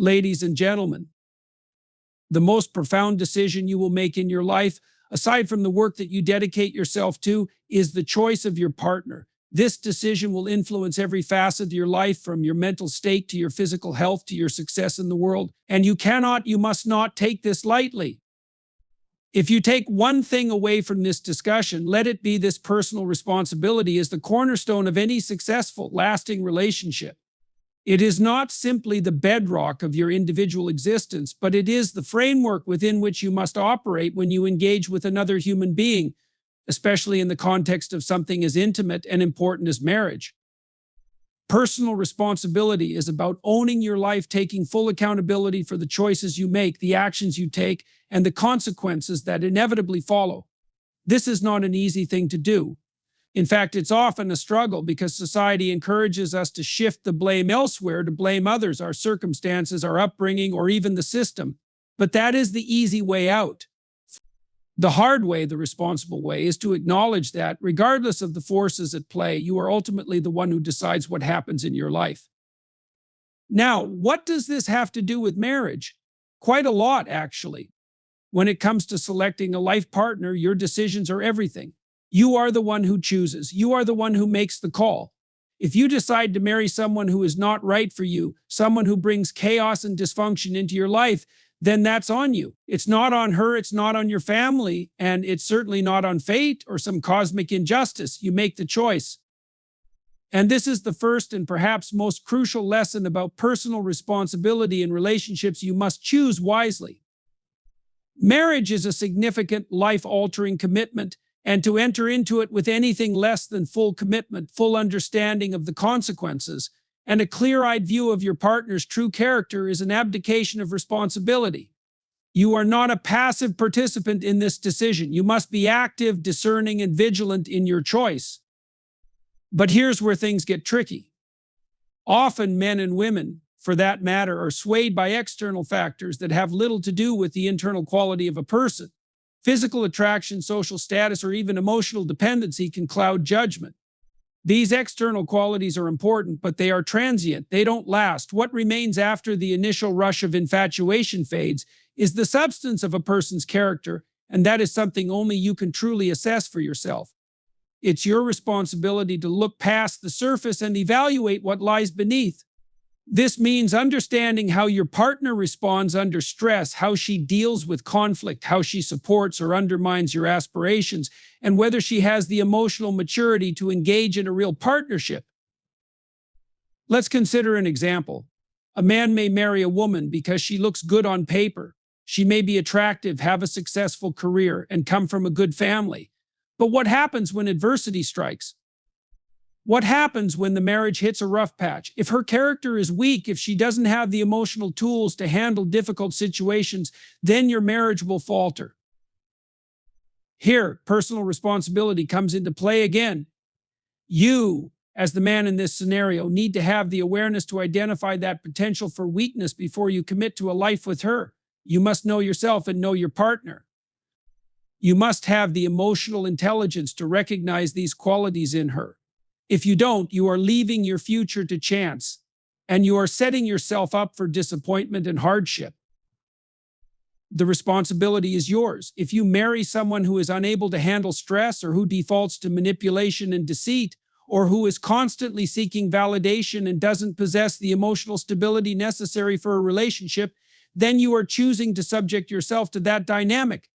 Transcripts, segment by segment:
Ladies and gentlemen, the most profound decision you will make in your life, aside from the work that you dedicate yourself to, is the choice of your partner. This decision will influence every facet of your life, from your mental state to your physical health to your success in the world. And you must not take this lightly. If you take one thing away from this discussion, let it be this: personal responsibility is the cornerstone of any successful, lasting relationship. It is not simply the bedrock of your individual existence, but it is the framework within which you must operate when you engage with another human being, especially in the context of something as intimate and important as marriage. Personal responsibility is about owning your life, taking full accountability for the choices you make, the actions you take, and the consequences that inevitably follow. This is not an easy thing to do. In fact, it's often a struggle because society encourages us to shift the blame elsewhere, to blame others, our circumstances, our upbringing, or even the system. But that is the easy way out. The hard way, the responsible way, is to acknowledge that, regardless of the forces at play, you are ultimately the one who decides what happens in your life. Now, what does this have to do with marriage? Quite a lot, actually. When it comes to selecting a life partner, your decisions are everything. You are the one who chooses. You are the one who makes the call. If you decide to marry someone who is not right for you, someone who brings chaos and dysfunction into your life, then that's on you. It's not on her, it's not on your family, and it's certainly not on fate or some cosmic injustice. You make the choice. And this is the first and perhaps most crucial lesson about personal responsibility in relationships. You must choose wisely. Marriage is a significant, life-altering commitment, and to enter into it with anything less than full commitment, full understanding of the consequences, and a clear-eyed view of your partner's true character is an abdication of responsibility. You are not a passive participant in this decision. You must be active, discerning, and vigilant in your choice. But here's where things get tricky. Often men and women, for that matter, are swayed by external factors that have little to do with the internal quality of a person. Physical attraction, social status, or even emotional dependency can cloud judgment. These external qualities are important, but they are transient. They don't last. What remains after the initial rush of infatuation fades is the substance of a person's character, and that is something only you can truly assess for yourself. It's your responsibility to look past the surface and evaluate what lies beneath. This means understanding how your partner responds under stress, how she deals with conflict, how she supports or undermines your aspirations, and whether she has the emotional maturity to engage in a real partnership. Let's consider an example. A man may marry a woman because she looks good on paper. She may be attractive, have a successful career, and come from a good family. But what happens when adversity strikes? What happens when the marriage hits a rough patch? If her character is weak, if she doesn't have the emotional tools to handle difficult situations, then your marriage will falter. Here, personal responsibility comes into play again. You, as the man in this scenario, need to have the awareness to identify that potential for weakness before you commit to a life with her. You must know yourself and know your partner. You must have the emotional intelligence to recognize these qualities in her. If you don't, you are leaving your future to chance, and you are setting yourself up for disappointment and hardship. The responsibility is yours. If you marry someone who is unable to handle stress, or who defaults to manipulation and deceit, or who is constantly seeking validation and doesn't possess the emotional stability necessary for a relationship, then you are choosing to subject yourself to that dynamic.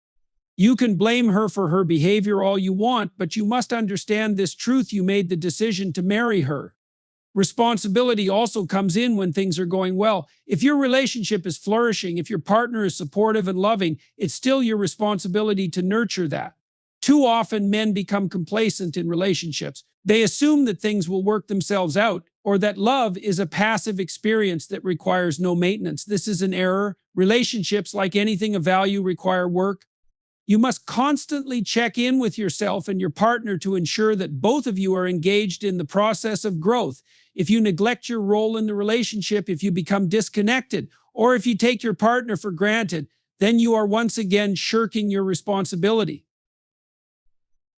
You can blame her for her behavior all you want, but you must understand this truth: you made the decision to marry her. Responsibility also comes in when things are going well. If your relationship is flourishing, if your partner is supportive and loving, it's still your responsibility to nurture that. Too often, men become complacent in relationships. They assume that things will work themselves out, or that love is a passive experience that requires no maintenance. This is an error. Relationships, like anything of value, require work. You must constantly check in with yourself and your partner to ensure that both of you are engaged in the process of growth. If you neglect your role in the relationship, if you become disconnected, or if you take your partner for granted, then you are once again shirking your responsibility.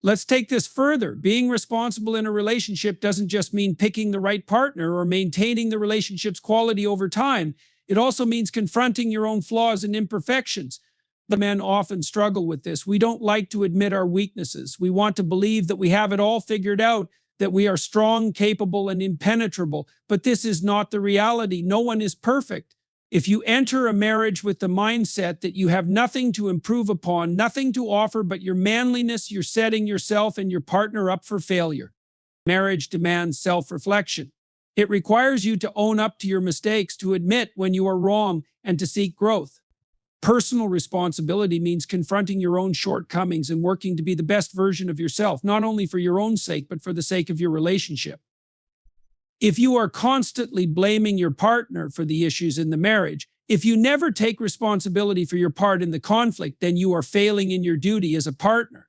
Let's take this further. Being responsible in a relationship doesn't just mean picking the right partner or maintaining the relationship's quality over time. It also means confronting your own flaws and imperfections. The men often struggle with this. We don't like to admit our weaknesses. We want to believe that we have it all figured out, that we are strong, capable, and impenetrable. But this is not the reality. No one is perfect. If you enter a marriage with the mindset that you have nothing to improve upon, nothing to offer but your manliness, you're setting yourself and your partner up for failure. Marriage demands self-reflection. It requires you to own up to your mistakes, to admit when you are wrong, and to seek growth. Personal responsibility means confronting your own shortcomings and working to be the best version of yourself, not only for your own sake, but for the sake of your relationship. If you are constantly blaming your partner for the issues in the marriage, if you never take responsibility for your part in the conflict, then you are failing in your duty as a partner.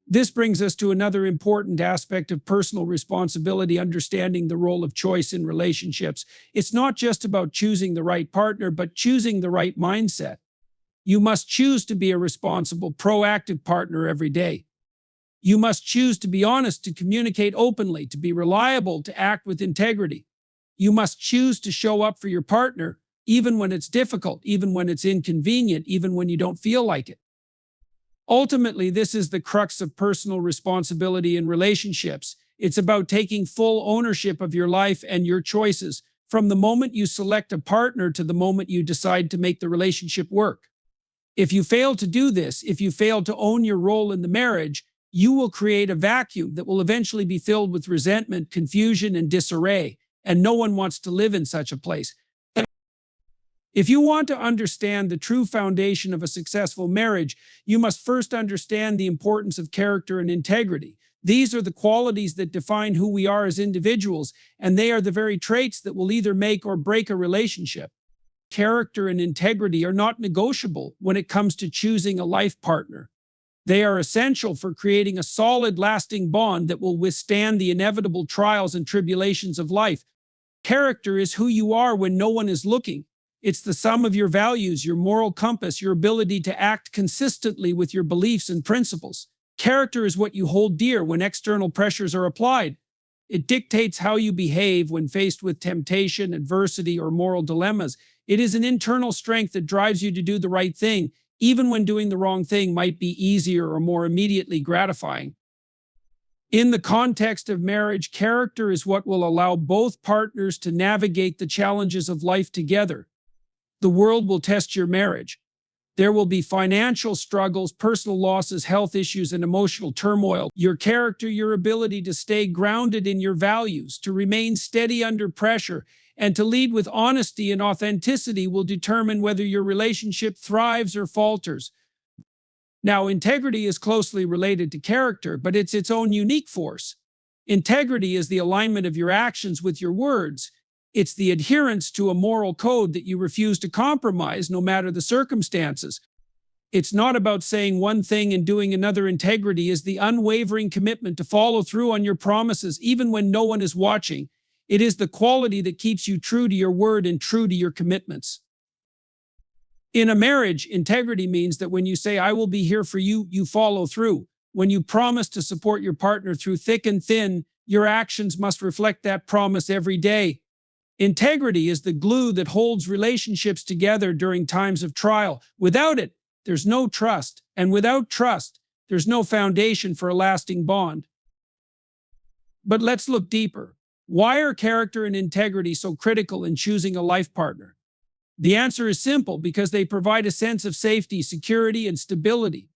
This brings us to another important aspect of personal responsibility, understanding the role of choice in relationships. It's not just about choosing the right partner, but choosing the right mindset. You must choose to be a responsible, proactive partner every day. You must choose to be honest, to communicate openly, to be reliable, to act with integrity. You must choose to show up for your partner, even when it's difficult, even when it's inconvenient, even when you don't feel like it. Ultimately, this is the crux of personal responsibility in relationships. It's about taking full ownership of your life and your choices, from the moment you select a partner to the moment you decide to make the relationship work. If you fail to do this, if you fail to own your role in the marriage, you will create a vacuum that will eventually be filled with resentment, confusion, and disarray, and no one wants to live in such a place. If you want to understand the true foundation of a successful marriage, you must first understand the importance of character and integrity. These are the qualities that define who we are as individuals, and they are the very traits that will either make or break a relationship. Character and integrity are not negotiable when it comes to choosing a life partner. They are essential for creating a solid, lasting bond that will withstand the inevitable trials and tribulations of life. Character is who you are when no one is looking. It's the sum of your values, your moral compass, your ability to act consistently with your beliefs and principles. Character is what you hold dear when external pressures are applied. It dictates how you behave when faced with temptation, adversity, or moral dilemmas. It is an internal strength that drives you to do the right thing, even when doing the wrong thing might be easier or more immediately gratifying. In the context of marriage, character is what will allow both partners to navigate the challenges of life together. The world will test your marriage. There will be financial struggles, personal losses, health issues, and emotional turmoil. Your character, your ability to stay grounded in your values, to remain steady under pressure, and to lead with honesty and authenticity will determine whether your relationship thrives or falters. Now, integrity is closely related to character, but it's its own unique force. Integrity is the alignment of your actions with your words. It's the adherence to a moral code that you refuse to compromise, no matter the circumstances. It's not about saying one thing and doing another. Integrity is the unwavering commitment to follow through on your promises, even when no one is watching. It is the quality that keeps you true to your word and true to your commitments. In a marriage, integrity means that when you say, "I will be here for you," you follow through. When you promise to support your partner through thick and thin, your actions must reflect that promise every day. Integrity is the glue that holds relationships together during times of trial. Without it, there's no trust. And without trust, there's no foundation for a lasting bond. But let's look deeper. Why are character and integrity so critical in choosing a life partner? The answer is simple: because they provide a sense of safety, security, and stability.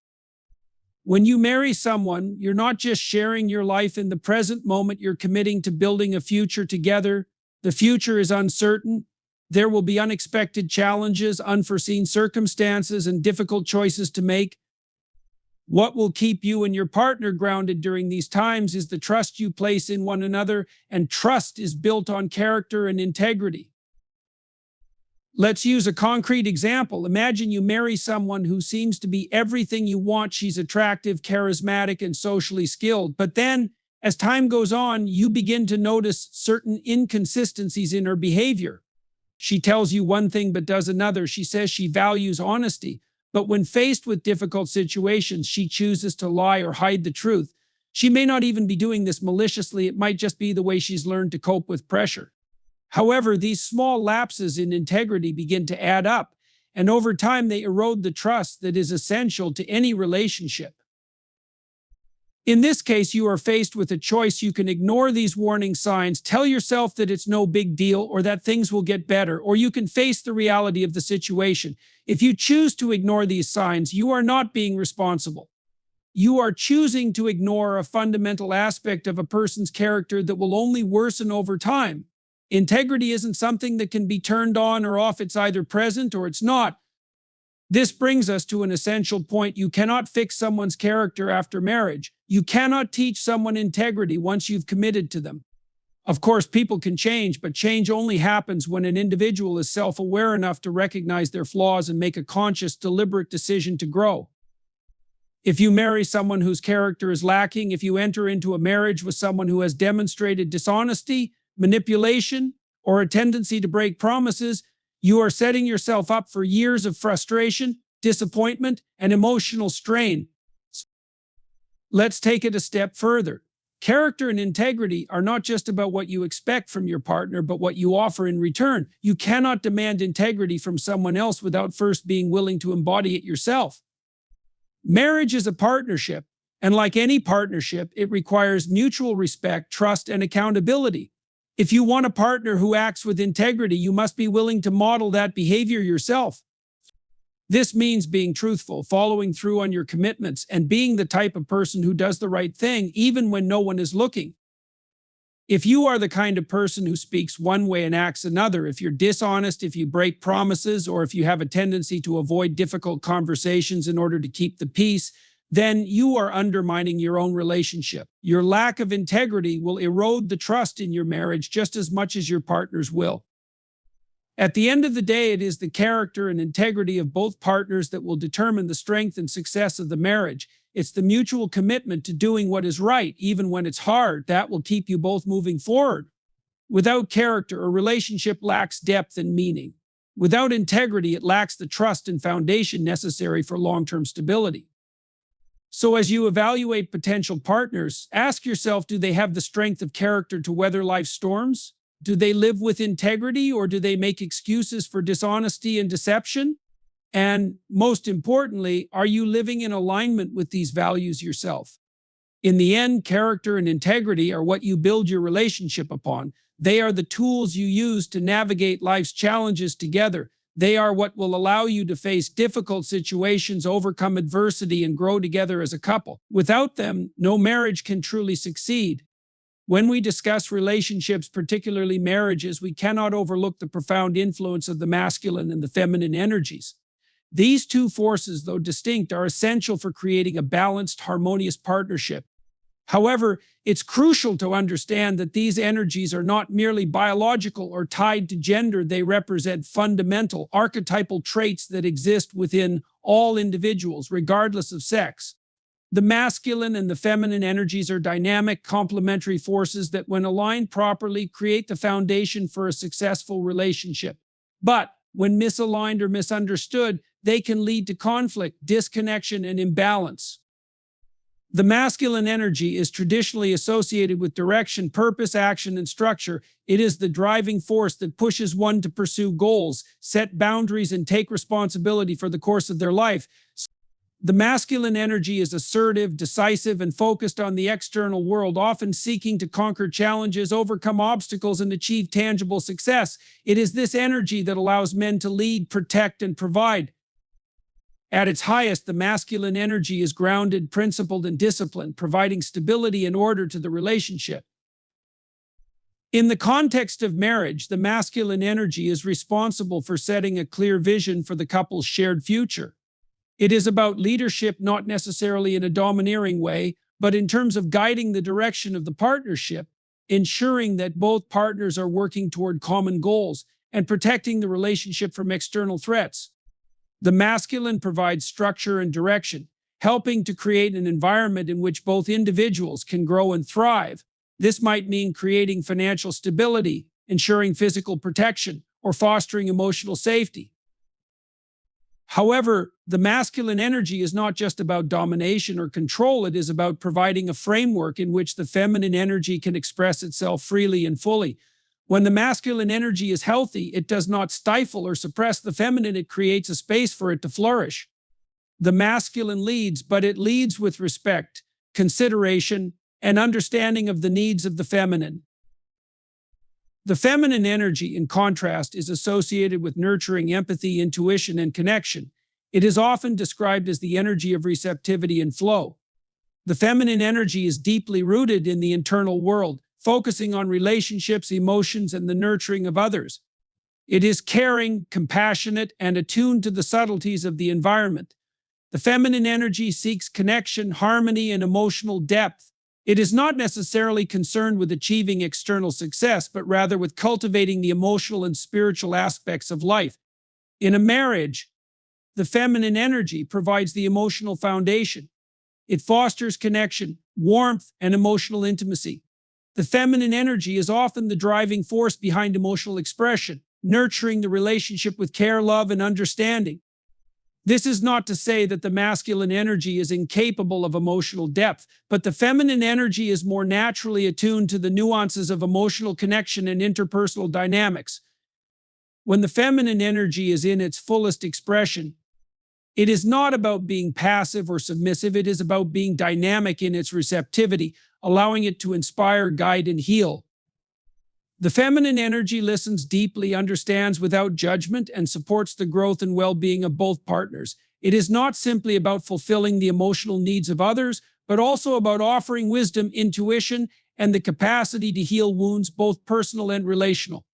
When you marry someone, you're not just sharing your life in the present moment, you're committing to building a future together. The future is uncertain. There will be unexpected challenges, unforeseen circumstances, and difficult choices to make. What will keep you and your partner grounded during these times is the trust you place in one another, and trust is built on character and integrity. Let's use a concrete example. Imagine you marry someone who seems to be everything you want. She's attractive, charismatic, and socially skilled. But then, as time goes on, you begin to notice certain inconsistencies in her behavior. She tells you one thing but does another. She says she values honesty, but when faced with difficult situations, she chooses to lie or hide the truth. She may not even be doing this maliciously. It might just be the way she's learned to cope with pressure. However, these small lapses in integrity begin to add up, and over time they erode the trust that is essential to any relationship. In this case, you are faced with a choice. You can ignore these warning signs, tell yourself that it's no big deal or that things will get better, or you can face the reality of the situation. If you choose to ignore these signs, you are not being responsible. You are choosing to ignore a fundamental aspect of a person's character that will only worsen over time. Integrity isn't something that can be turned on or off. It's either present or it's not. This brings us to an essential point. You cannot fix someone's character after marriage. You cannot teach someone integrity once you've committed to them. Of course, people can change, but change only happens when an individual is self-aware enough to recognize their flaws and make a conscious, deliberate decision to grow. If you marry someone whose character is lacking, if you enter into a marriage with someone who has demonstrated dishonesty, manipulation, or a tendency to break promises, you are setting yourself up for years of frustration, disappointment, and emotional strain. Let's take it a step further. Character and integrity are not just about what you expect from your partner, but what you offer in return. You cannot demand integrity from someone else without first being willing to embody it yourself. Marriage is a partnership, and like any partnership, it requires mutual respect, trust, and accountability. If you want a partner who acts with integrity, you must be willing to model that behavior yourself. This means being truthful, following through on your commitments, and being the type of person who does the right thing even when no one is looking. If you are the kind of person who speaks one way and acts another, if you're dishonest, if you break promises, or if you have a tendency to avoid difficult conversations in order to keep the peace, then you are undermining your own relationship. Your lack of integrity will erode the trust in your marriage just as much as your partner's will. At the end of the day, it is the character and integrity of both partners that will determine the strength and success of the marriage. It's the mutual commitment to doing what is right, even when it's hard, that will keep you both moving forward. Without character, a relationship lacks depth and meaning. Without integrity, it lacks the trust and foundation necessary for long-term stability. So as you evaluate potential partners, ask yourself, do they have the strength of character to weather life's storms? Do they live with integrity, or do they make excuses for dishonesty and deception? And most importantly, are you living in alignment with these values yourself? In the end, character and integrity are what you build your relationship upon. They are the tools you use to navigate life's challenges together. They are what will allow you to face difficult situations, overcome adversity, and grow together as a couple. Without them, no marriage can truly succeed. When we discuss relationships, particularly marriages, we cannot overlook the profound influence of the masculine and the feminine energies. These two forces, though distinct, are essential for creating a balanced, harmonious partnership. However, it's crucial to understand that these energies are not merely biological or tied to gender. They represent fundamental, archetypal traits that exist within all individuals, regardless of sex. The masculine and the feminine energies are dynamic, complementary forces that, when aligned properly, create the foundation for a successful relationship. But when misaligned or misunderstood, they can lead to conflict, disconnection, and imbalance. The masculine energy is traditionally associated with direction, purpose, action, and structure. It is the driving force that pushes one to pursue goals, set boundaries, and take responsibility for the course of their life. The masculine energy is assertive, decisive, and focused on the external world, often seeking to conquer challenges, overcome obstacles, and achieve tangible success. It is this energy that allows men to lead, protect, and provide. At its highest, the masculine energy is grounded, principled, and disciplined, providing stability and order to the relationship. In the context of marriage, the masculine energy is responsible for setting a clear vision for the couple's shared future. It is about leadership, not necessarily in a domineering way, but in terms of guiding the direction of the partnership, ensuring that both partners are working toward common goals, and protecting the relationship from external threats. The masculine provides structure and direction, helping to create an environment in which both individuals can grow and thrive. This might mean creating financial stability, ensuring physical protection, or fostering emotional safety. However, the masculine energy is not just about domination or control. It is about providing a framework in which the feminine energy can express itself freely and fully. When the masculine energy is healthy, it does not stifle or suppress the feminine, it creates a space for it to flourish. The masculine leads, but it leads with respect, consideration, and understanding of the needs of the feminine. The feminine energy, in contrast, is associated with nurturing, empathy, intuition, and connection. It is often described as the energy of receptivity and flow. The feminine energy is deeply rooted in the internal world, focusing on relationships, emotions, and the nurturing of others. It is caring, compassionate, and attuned to the subtleties of the environment. The feminine energy seeks connection, harmony, and emotional depth. It is not necessarily concerned with achieving external success, but rather with cultivating the emotional and spiritual aspects of life. In a marriage, the feminine energy provides the emotional foundation. It fosters connection, warmth, and emotional intimacy. The feminine energy is often the driving force behind emotional expression, nurturing the relationship with care, love, and understanding. This is not to say that the masculine energy is incapable of emotional depth, but the feminine energy is more naturally attuned to the nuances of emotional connection and interpersonal dynamics. When the feminine energy is in its fullest expression, it is not about being passive or submissive, it is about being dynamic in its receptivity, allowing it to inspire, guide, and heal. The feminine energy listens deeply, understands without judgment, and supports the growth and well-being of both partners. It is not simply about fulfilling the emotional needs of others, but also about offering wisdom, intuition, and the capacity to heal wounds, both personal and relational.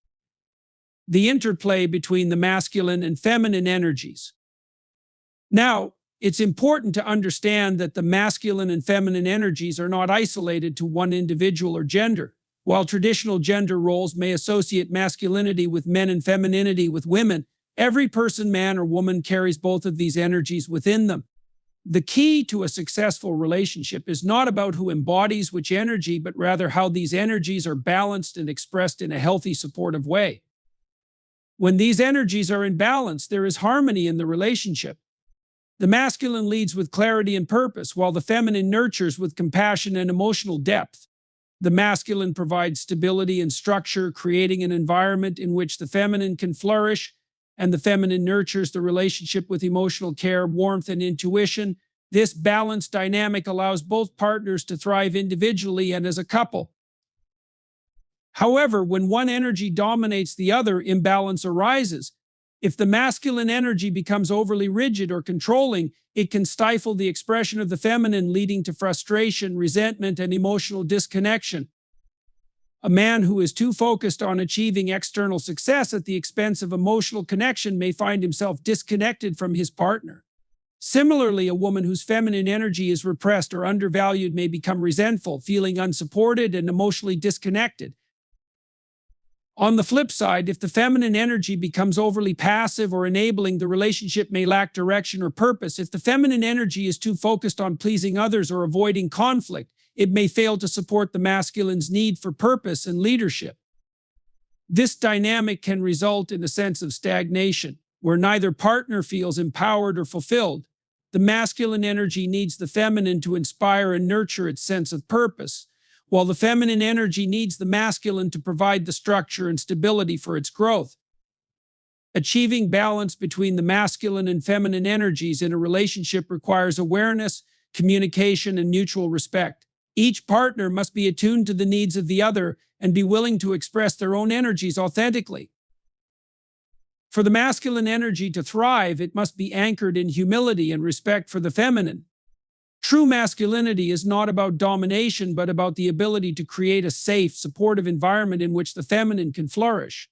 The interplay between the masculine and feminine energies. Now, it's important to understand that the masculine and feminine energies are not isolated to one individual or gender. While traditional gender roles may associate masculinity with men and femininity with women, every person, man or woman, carries both of these energies within them. The key to a successful relationship is not about who embodies which energy, but rather how these energies are balanced and expressed in a healthy, supportive way. When these energies are in balance, there is harmony in the relationship. The masculine leads with clarity and purpose, while the feminine nurtures with compassion and emotional depth. The masculine provides stability and structure, creating an environment in which the feminine can flourish, and the feminine nurtures the relationship with emotional care, warmth, and intuition. This balanced dynamic allows both partners to thrive individually and as a couple. However, when one energy dominates the other, imbalance arises. If the masculine energy becomes overly rigid or controlling, it can stifle the expression of the feminine, leading to frustration, resentment, and emotional disconnection. A man who is too focused on achieving external success at the expense of emotional connection may find himself disconnected from his partner. Similarly, a woman whose feminine energy is repressed or undervalued may become resentful, feeling unsupported and emotionally disconnected. On the flip side, if the feminine energy becomes overly passive or enabling, the relationship may lack direction or purpose. If the feminine energy is too focused on pleasing others or avoiding conflict, it may fail to support the masculine's need for purpose and leadership. This dynamic can result in a sense of stagnation, where neither partner feels empowered or fulfilled. The masculine energy needs the feminine to inspire and nurture its sense of purpose, while the feminine energy needs the masculine to provide the structure and stability for its growth. Achieving balance between the masculine and feminine energies in a relationship requires awareness, communication, and mutual respect. Each partner must be attuned to the needs of the other and be willing to express their own energies authentically. For the masculine energy to thrive, it must be anchored in humility and respect for the feminine. True masculinity is not about domination, but about the ability to create a safe, supportive environment in which the feminine can flourish.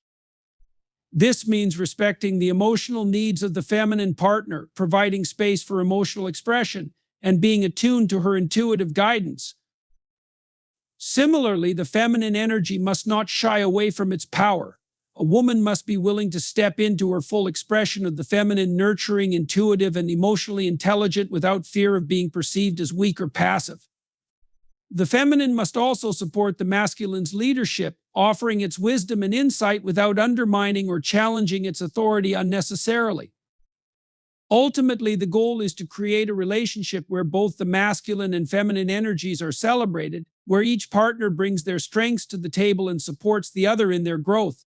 This means respecting the emotional needs of the feminine partner, providing space for emotional expression, and being attuned to her intuitive guidance. Similarly, the feminine energy must not shy away from its power. A woman must be willing to step into her full expression of the feminine, nurturing, intuitive, and emotionally intelligent without fear of being perceived as weak or passive. The feminine must also support the masculine's leadership, offering its wisdom and insight without undermining or challenging its authority unnecessarily. Ultimately, the goal is to create a relationship where both the masculine and feminine energies are celebrated, where each partner brings their strengths to the table and supports the other in their growth.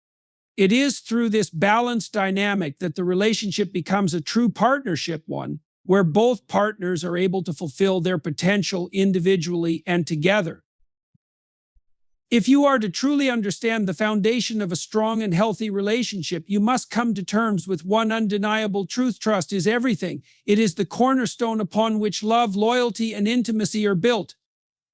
It is through this balanced dynamic that the relationship becomes a true partnership one, where both partners are able to fulfill their potential individually and together. If you are to truly understand the foundation of a strong and healthy relationship, you must come to terms with one undeniable truth: trust is everything. It is the cornerstone upon which love, loyalty, and intimacy are built.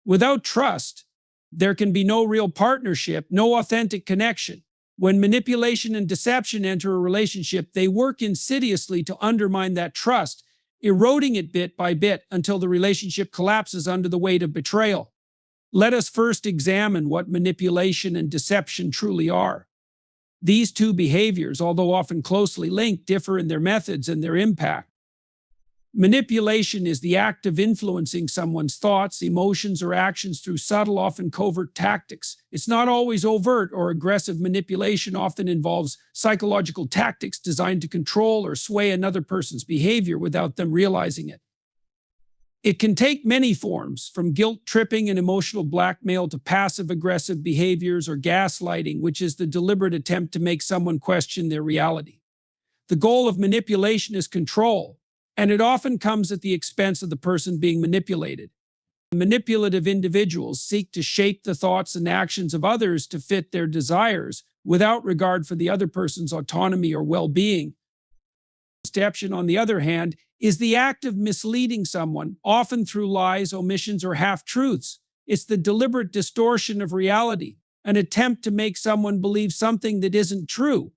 Without trust, there can be no real partnership, no authentic connection. When manipulation and deception enter a relationship, they work insidiously to undermine that trust, eroding it bit by bit until the relationship collapses under the weight of betrayal. Let us first examine what manipulation and deception truly are. These two behaviors, although often closely linked, differ in their methods and their impact. Manipulation is the act of influencing someone's thoughts, emotions, or actions through subtle, often covert tactics. It's not always overt or aggressive. Manipulation often involves psychological tactics designed to control or sway another person's behavior without them realizing it. It can take many forms, from guilt tripping and emotional blackmail to passive-aggressive behaviors or gaslighting, which is the deliberate attempt to make someone question their reality. The goal of manipulation is control, and it often comes at the expense of the person being manipulated. Manipulative individuals seek to shape the thoughts and actions of others to fit their desires, without regard for the other person's autonomy or well-being. Deception, on the other hand, is the act of misleading someone, often through lies, omissions, or half-truths. It's the deliberate distortion of reality, an attempt to make someone believe something that isn't true.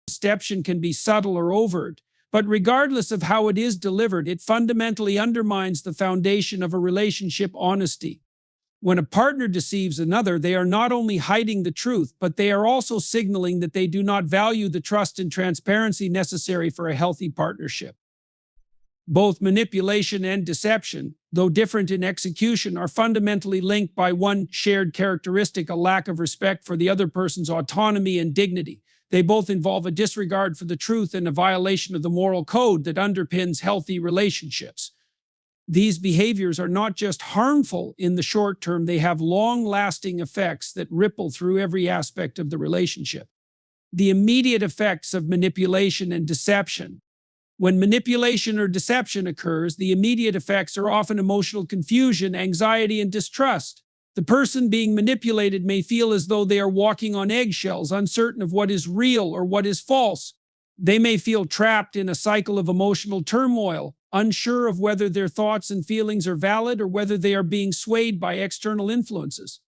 Deception can be subtle or overt, but regardless of how it is delivered, it fundamentally undermines the foundation of a relationship: honesty. When a partner deceives another, they are not only hiding the truth, but they are also signaling that they do not value the trust and transparency necessary for a healthy partnership. Both manipulation and deception, though different in execution, are fundamentally linked by one shared characteristic: a lack of respect for the other person's autonomy and dignity. They both involve a disregard for the truth and a violation of the moral code that underpins healthy relationships. These behaviors are not just harmful in the short term, they have long-lasting effects that ripple through every aspect of the relationship. The immediate effects of manipulation and deception. When manipulation or deception occurs, the immediate effects are often emotional confusion, anxiety, and distrust. The person being manipulated may feel as though they are walking on eggshells, uncertain of what is real or what is false. They may feel trapped in a cycle of emotional turmoil, unsure of whether their thoughts and feelings are valid or whether they are being swayed by external influences.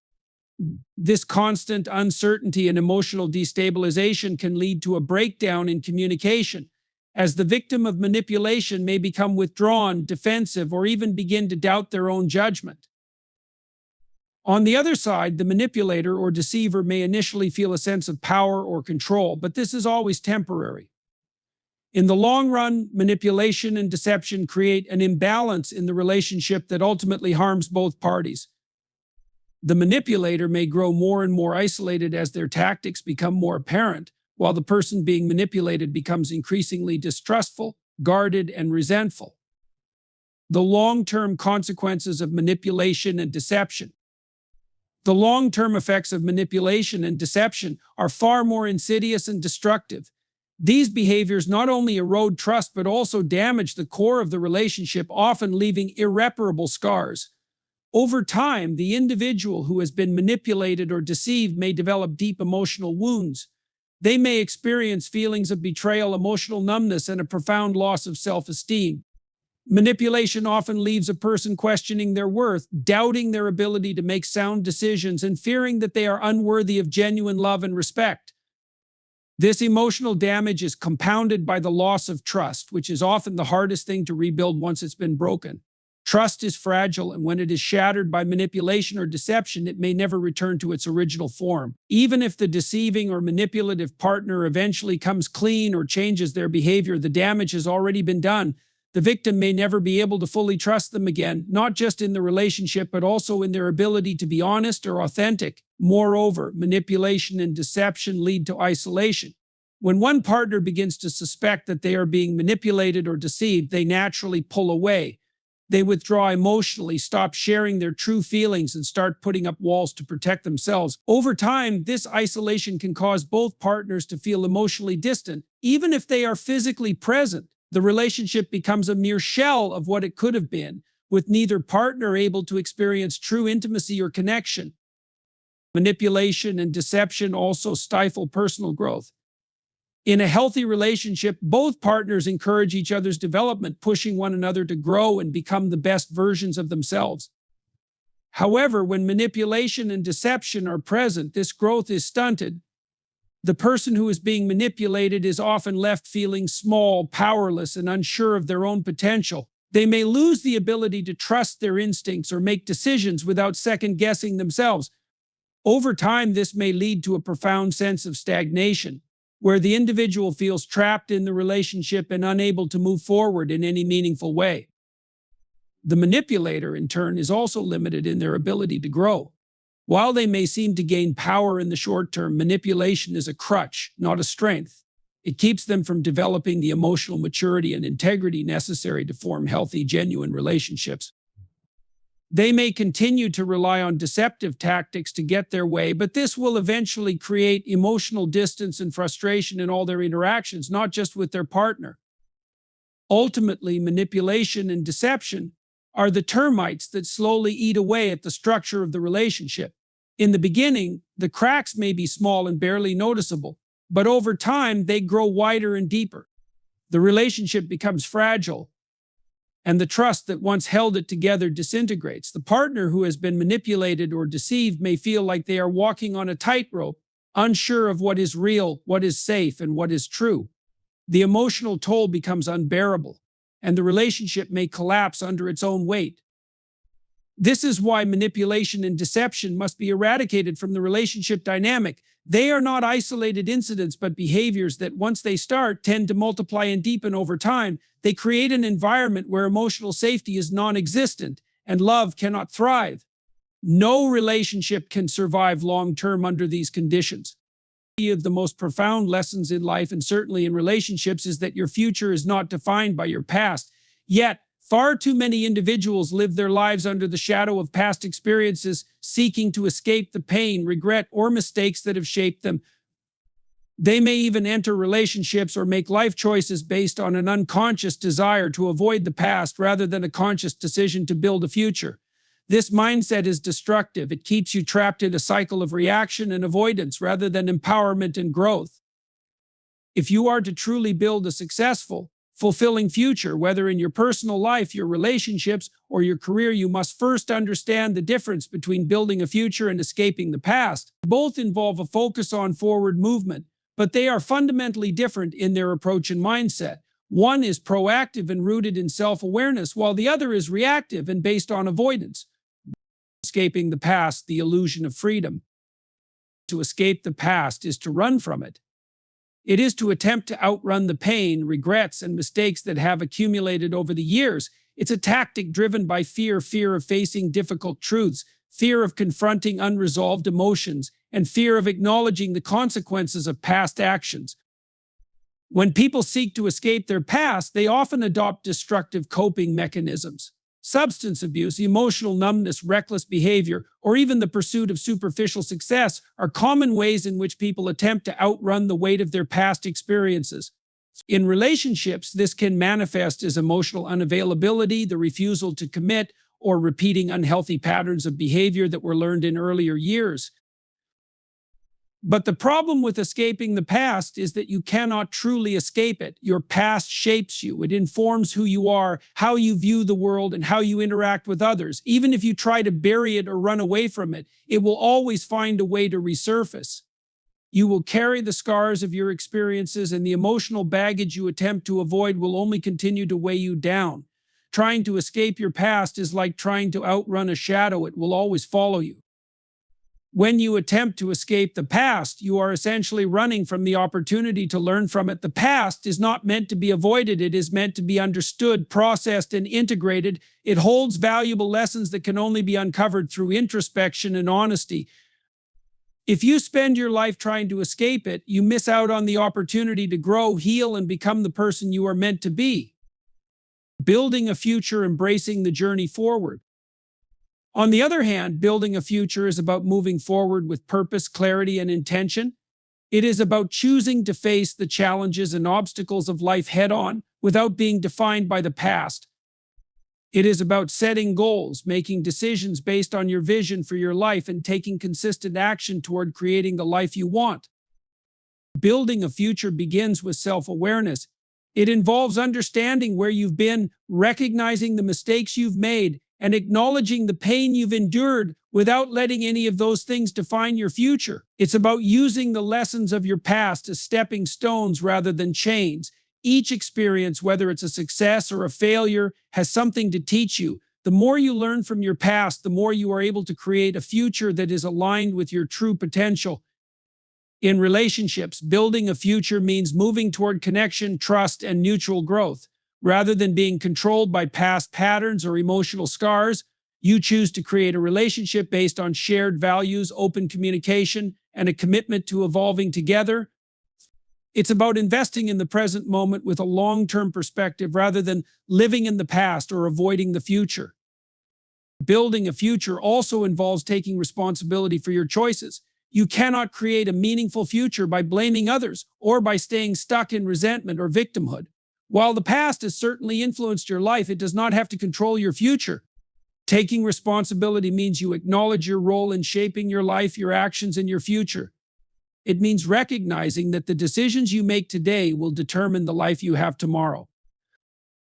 This constant uncertainty and emotional destabilization can lead to a breakdown in communication, as the victim of manipulation may become withdrawn, defensive, or even begin to doubt their own judgment. On the other side, the manipulator or deceiver may initially feel a sense of power or control, but this is always temporary. In the long run, manipulation and deception create an imbalance in the relationship that ultimately harms both parties. The manipulator may grow more and more isolated as their tactics become more apparent, while the person being manipulated becomes increasingly distrustful, guarded, and resentful. The long-term consequences of manipulation and deception. The long-term effects of manipulation and deception are far more insidious and destructive. These behaviors not only erode trust but also damage the core of the relationship, often leaving irreparable scars. Over time, the individual who has been manipulated or deceived may develop deep emotional wounds. They may experience feelings of betrayal, emotional numbness, and a profound loss of self-esteem. Manipulation often leaves a person questioning their worth, doubting their ability to make sound decisions, and fearing that they are unworthy of genuine love and respect. This emotional damage is compounded by the loss of trust, which is often the hardest thing to rebuild once it's been broken. Trust is fragile, and when it is shattered by manipulation or deception, it may never return to its original form. Even if the deceiving or manipulative partner eventually comes clean or changes their behavior, the damage has already been done. The victim may never be able to fully trust them again, not just in the relationship, but also in their ability to be honest or authentic. Moreover, manipulation and deception lead to isolation. When one partner begins to suspect that they are being manipulated or deceived, they naturally pull away. They withdraw emotionally, stop sharing their true feelings, and start putting up walls to protect themselves. Over time, this isolation can cause both partners to feel emotionally distant. Even if they are physically present, the relationship becomes a mere shell of what it could have been, with neither partner able to experience true intimacy or connection. Manipulation and deception also stifle personal growth. In a healthy relationship, both partners encourage each other's development, pushing one another to grow and become the best versions of themselves. However, when manipulation and deception are present, this growth is stunted. The person who is being manipulated is often left feeling small, powerless, and unsure of their own potential. They may lose the ability to trust their instincts or make decisions without second-guessing themselves. Over time, this may lead to a profound sense of stagnation, where the individual feels trapped in the relationship and unable to move forward in any meaningful way. The manipulator, in turn, is also limited in their ability to grow. While they may seem to gain power in the short term, manipulation is a crutch, not a strength. It keeps them from developing the emotional maturity and integrity necessary to form healthy, genuine relationships. They may continue to rely on deceptive tactics to get their way, but this will eventually create emotional distance and frustration in all their interactions, not just with their partner. Ultimately, manipulation and deception are the termites that slowly eat away at the structure of the relationship. In the beginning, the cracks may be small and barely noticeable, but over time, they grow wider and deeper. The relationship becomes fragile, and the trust that once held it together disintegrates. The partner who has been manipulated or deceived may feel like they are walking on a tightrope, unsure of what is real, what is safe, and what is true. The emotional toll becomes unbearable, and the relationship may collapse under its own weight. This is why manipulation and deception must be eradicated from the relationship dynamic. They are not isolated incidents, but behaviors that, once they start, tend to multiply and deepen over time. They create an environment where emotional safety is non-existent and love cannot thrive. No relationship can survive long-term under these conditions. One of the most profound lessons in life, and certainly in relationships, is that your future is not defined by your past. Yet, far too many individuals live their lives under the shadow of past experiences, seeking to escape the pain, regret, or mistakes that have shaped them. They may even enter relationships or make life choices based on an unconscious desire to avoid the past rather than a conscious decision to build a future. This mindset is destructive. It keeps you trapped in a cycle of reaction and avoidance rather than empowerment and growth. If you are to truly build a successful, fulfilling future, whether in your personal life, your relationships, or your career, you must first understand the difference between building a future and escaping the past. Both involve a focus on forward movement, but they are fundamentally different in their approach and mindset. One is proactive and rooted in self-awareness, while the other is reactive and based on avoidance. Escaping the past, the illusion of freedom. To escape the past is to run from it. It is to attempt to outrun the pain, regrets, and mistakes that have accumulated over the years. It's a tactic driven by fear of facing difficult truths, fear of confronting unresolved emotions, and fear of acknowledging the consequences of past actions. When people seek to escape their past, they often adopt destructive coping mechanisms. Substance abuse, emotional numbness, reckless behavior, or even the pursuit of superficial success are common ways in which people attempt to outrun the weight of their past experiences. In relationships, this can manifest as emotional unavailability, the refusal to commit, or repeating unhealthy patterns of behavior that were learned in earlier years. But the problem with escaping the past is that you cannot truly escape it. Your past shapes you. It informs who you are, how you view the world, and how you interact with others. Even if you try to bury it or run away from it, it will always find a way to resurface. You will carry the scars of your experiences, and the emotional baggage you attempt to avoid will only continue to weigh you down. Trying to escape your past is like trying to outrun a shadow. It will always follow you. When you attempt to escape the past, you are essentially running from the opportunity to learn from it. The past is not meant to be avoided. It is meant to be understood, processed, and integrated. It holds valuable lessons that can only be uncovered through introspection and honesty. If you spend your life trying to escape it, you miss out on the opportunity to grow, heal, and become the person you are meant to be. Building a future, embracing the journey forward. On the other hand, building a future is about moving forward with purpose, clarity, and intention. It is about choosing to face the challenges and obstacles of life head on without being defined by the past. It is about setting goals, making decisions based on your vision for your life, and taking consistent action toward creating the life you want. Building a future begins with self-awareness. It involves understanding where you've been, recognizing the mistakes you've made, and acknowledging the pain you've endured without letting any of those things define your future. It's about using the lessons of your past as stepping stones rather than chains. Each experience, whether it's a success or a failure, has something to teach you. The more you learn from your past, the more you are able to create a future that is aligned with your true potential. In relationships, building a future means moving toward connection, trust, and mutual growth. Rather than being controlled by past patterns or emotional scars, you choose to create a relationship based on shared values, open communication, and a commitment to evolving together. It's about investing in the present moment with a long-term perspective rather than living in the past or avoiding the future. Building a future also involves taking responsibility for your choices. You cannot create a meaningful future by blaming others or by staying stuck in resentment or victimhood. While the past has certainly influenced your life, it does not have to control your future. Taking responsibility means you acknowledge your role in shaping your life, your actions, and your future. It means recognizing that the decisions you make today will determine the life you have tomorrow.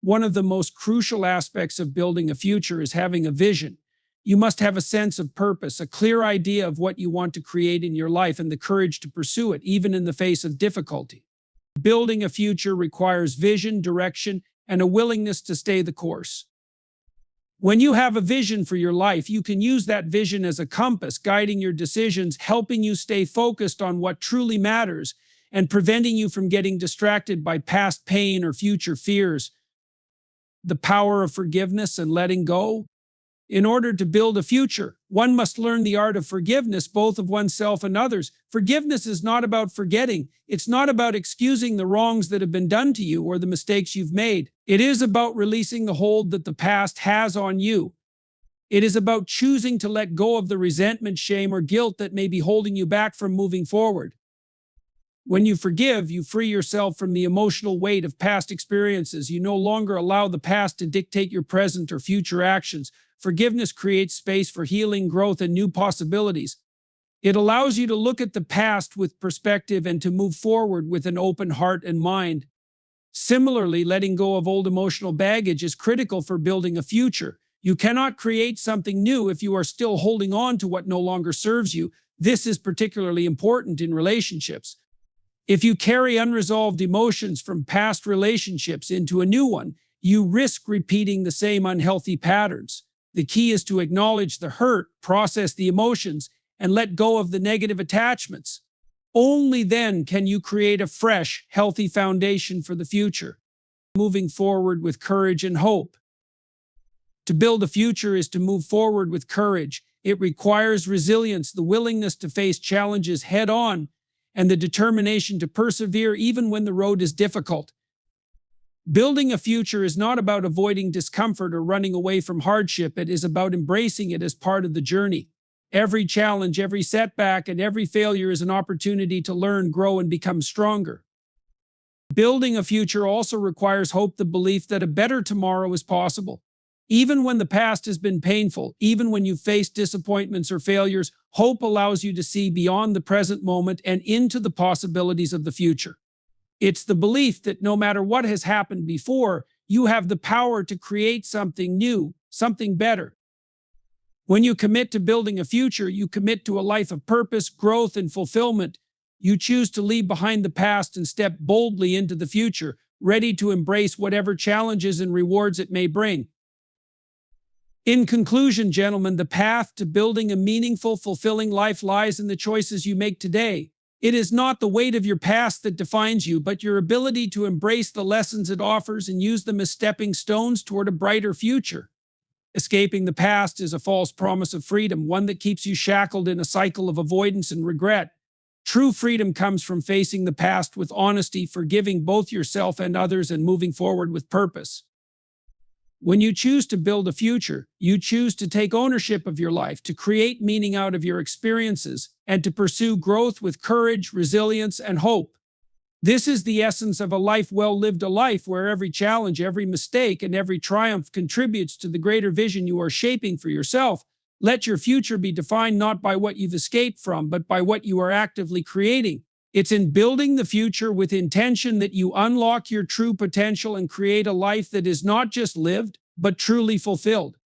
One of the most crucial aspects of building a future is having a vision. You must have a sense of purpose, a clear idea of what you want to create in your life, and the courage to pursue it, even in the face of difficulty. Building a future requires vision, direction, and a willingness to stay the course. When you have a vision for your life, you can use that vision as a compass, guiding your decisions, helping you stay focused on what truly matters, and preventing you from getting distracted by past pain or future fears. The power of forgiveness and letting go. In order to build a future, one must learn the art of forgiveness, both of oneself and others. Forgiveness is not about forgetting. It's not about excusing the wrongs that have been done to you or the mistakes you've made. It is about releasing the hold that the past has on you. It is about choosing to let go of the resentment, shame, or guilt that may be holding you back from moving forward. When you forgive, you free yourself from the emotional weight of past experiences. You no longer allow the past to dictate your present or future actions. Forgiveness creates space for healing, growth, and new possibilities. It allows you to look at the past with perspective and to move forward with an open heart and mind. Similarly, letting go of old emotional baggage is critical for building a future. You cannot create something new if you are still holding on to what no longer serves you. This is particularly important in relationships. If you carry unresolved emotions from past relationships into a new one, you risk repeating the same unhealthy patterns. The key is to acknowledge the hurt, process the emotions, and let go of the negative attachments. Only then can you create a fresh, healthy foundation for the future. Moving forward with courage and hope. To build a future is to move forward with courage. It requires resilience, the willingness to face challenges head on, and the determination to persevere even when the road is difficult. Building a future is not about avoiding discomfort or running away from hardship. It is about embracing it as part of the journey. Every challenge, every setback, and every failure is an opportunity to learn, grow, and become stronger. Building a future also requires hope, the belief that a better tomorrow is possible. Even when the past has been painful, even when you've faced disappointments or failures, hope allows you to see beyond the present moment and into the possibilities of the future. It's the belief that no matter what has happened before, you have the power to create something new, something better. When you commit to building a future, you commit to a life of purpose, growth, and fulfillment. You choose to leave behind the past and step boldly into the future, ready to embrace whatever challenges and rewards it may bring. In conclusion, gentlemen, the path to building a meaningful, fulfilling life lies in the choices you make today. It is not the weight of your past that defines you, but your ability to embrace the lessons it offers and use them as stepping stones toward a brighter future. Escaping the past is a false promise of freedom, one that keeps you shackled in a cycle of avoidance and regret. True freedom comes from facing the past with honesty, forgiving both yourself and others, and moving forward with purpose. When you choose to build a future, you choose to take ownership of your life, to create meaning out of your experiences, and to pursue growth with courage, resilience, and hope. This is the essence of a life well lived, a life where every challenge, every mistake, and every triumph contributes to the greater vision you are shaping for yourself. Let your future be defined not by what you've escaped from, but by what you are actively creating. It's in building the future with intention that you unlock your true potential and create a life that is not just lived, but truly fulfilled.